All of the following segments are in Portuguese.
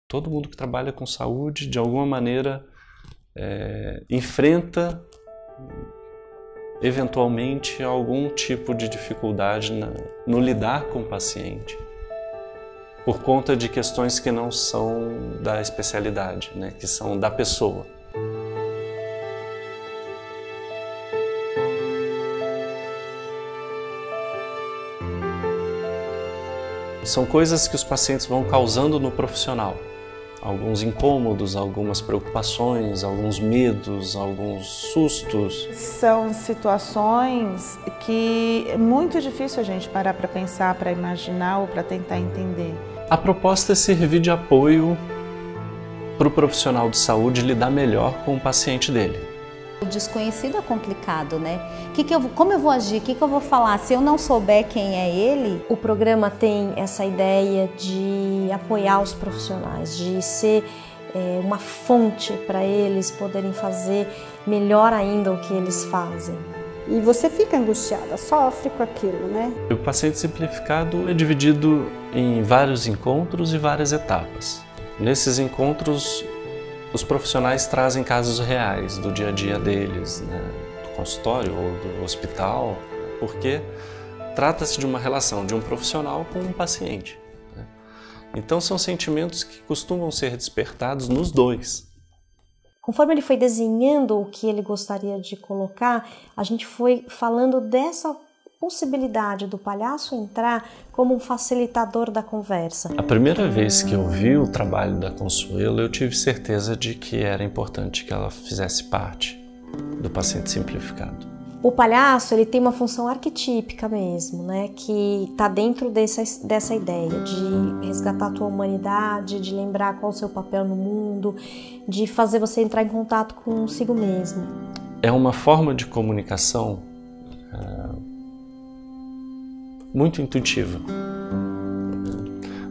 Todo mundo que trabalha com saúde, de alguma maneira, enfrenta eventualmente algum tipo de dificuldade no lidar com o paciente, por conta de questões que não são da especialidade, né, que são da pessoa. São coisas que os pacientes vão causando no profissional. Alguns incômodos, algumas preocupações, alguns medos, alguns sustos. São situações que é muito difícil a gente parar para pensar, para imaginar ou para tentar entender. A proposta é servir de apoio para o profissional de saúde lidar melhor com o paciente dele. O desconhecido é complicado, né? Como eu vou agir? O que eu vou falar? Se eu não souber quem é ele... O programa tem essa ideia de apoiar os profissionais, de ser uma fonte para eles poderem fazer melhor ainda o que eles fazem. E você fica angustiada, sofre com aquilo, né? O paciente simplificado é dividido em vários encontros e várias etapas. Nesses encontros, os profissionais trazem casos reais do dia a dia deles, né, do consultório ou do hospital, porque trata-se de uma relação de um profissional com um paciente, né? Então são sentimentos que costumam ser despertados nos dois. Conforme ele foi desenhando o que ele gostaria de colocar, a gente foi falando dessa possibilidade do palhaço entrar como um facilitador da conversa. A primeira vez que eu vi o trabalho da Consuelo, eu tive certeza de que era importante que ela fizesse parte do paciente simplificado. O palhaço, ele tem uma função arquetípica mesmo, né? Que está dentro dessa ideia de resgatar a tua humanidade, de lembrar qual é o seu papel no mundo, de fazer você entrar em contato consigo mesmo. É uma forma de comunicação muito intuitiva,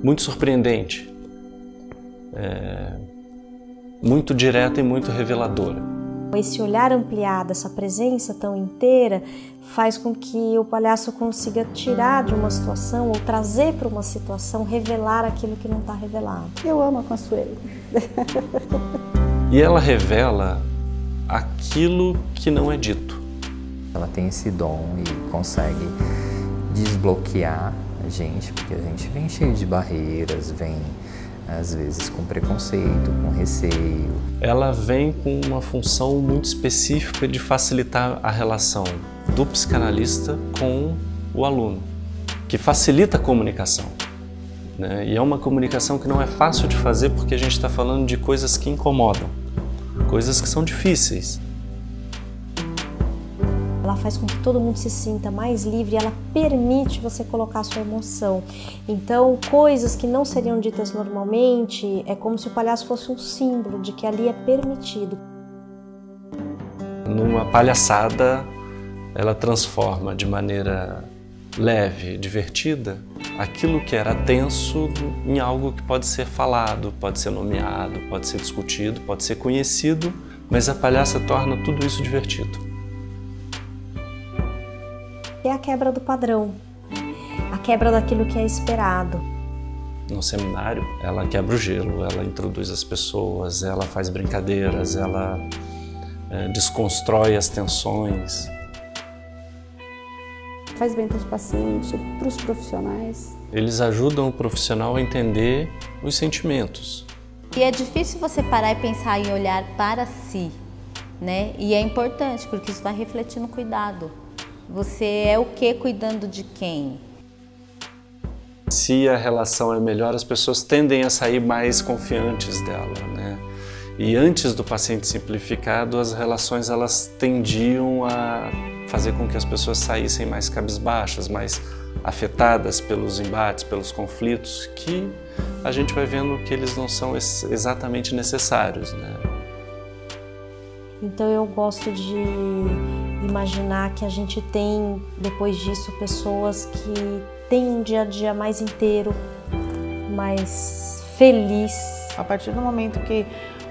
muito surpreendente, muito direta e muito reveladora. Esse olhar ampliado, essa presença tão inteira, faz com que o palhaço consiga tirar de uma situação ou trazer para uma situação, revelar aquilo que não está revelado. Eu amo a Consuelo. E ela revela aquilo que não é dito. Ela tem esse dom e consegue desbloquear a gente, porque a gente vem cheio de barreiras, vem às vezes com preconceito, com receio. Ela vem com uma função muito específica de facilitar a relação do psicanalista com o aluno, que facilita a comunicação, né? E é uma comunicação que não é fácil de fazer porque a gente está falando de coisas que incomodam, coisas que são difíceis. Ela faz com que todo mundo se sinta mais livre, ela permite você colocar a sua emoção. Então, coisas que não seriam ditas normalmente, é como se o palhaço fosse um símbolo de que ali é permitido. Numa palhaçada, ela transforma de maneira leve, divertida, aquilo que era tenso em algo que pode ser falado, pode ser nomeado, pode ser discutido, pode ser conhecido, mas a palhaça torna tudo isso divertido. É a quebra do padrão, a quebra daquilo que é esperado. No seminário, ela quebra o gelo, ela introduz as pessoas, ela faz brincadeiras, ela desconstrói as tensões. Faz bem para os pacientes, para os profissionais. Eles ajudam o profissional a entender os sentimentos. E é difícil você parar e pensar em olhar para si, né? E é importante, porque isso vai refletir no cuidado. Você é o que cuidando de quem? Se a relação é melhor, as pessoas tendem a sair mais confiantes dela, né? E antes do paciente simplificado, as relações elas tendiam a fazer com que as pessoas saíssem mais cabisbaixas, mais afetadas pelos embates, pelos conflitos, que a gente vai vendo que eles não são exatamente necessários, né? Então eu gosto de imaginar que a gente tem, depois disso, pessoas que têm um dia a dia mais inteiro, mais feliz. A partir do momento que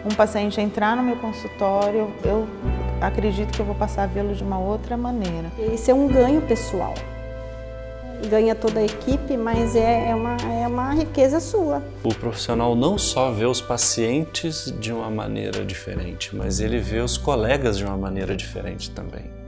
um paciente entrar no meu consultório, eu acredito que eu vou passar a vê-lo de uma outra maneira. Esse é um ganho pessoal. ganha toda a equipe, mas é uma riqueza sua. O profissional não só vê os pacientes de uma maneira diferente, mas ele vê os colegas de uma maneira diferente também.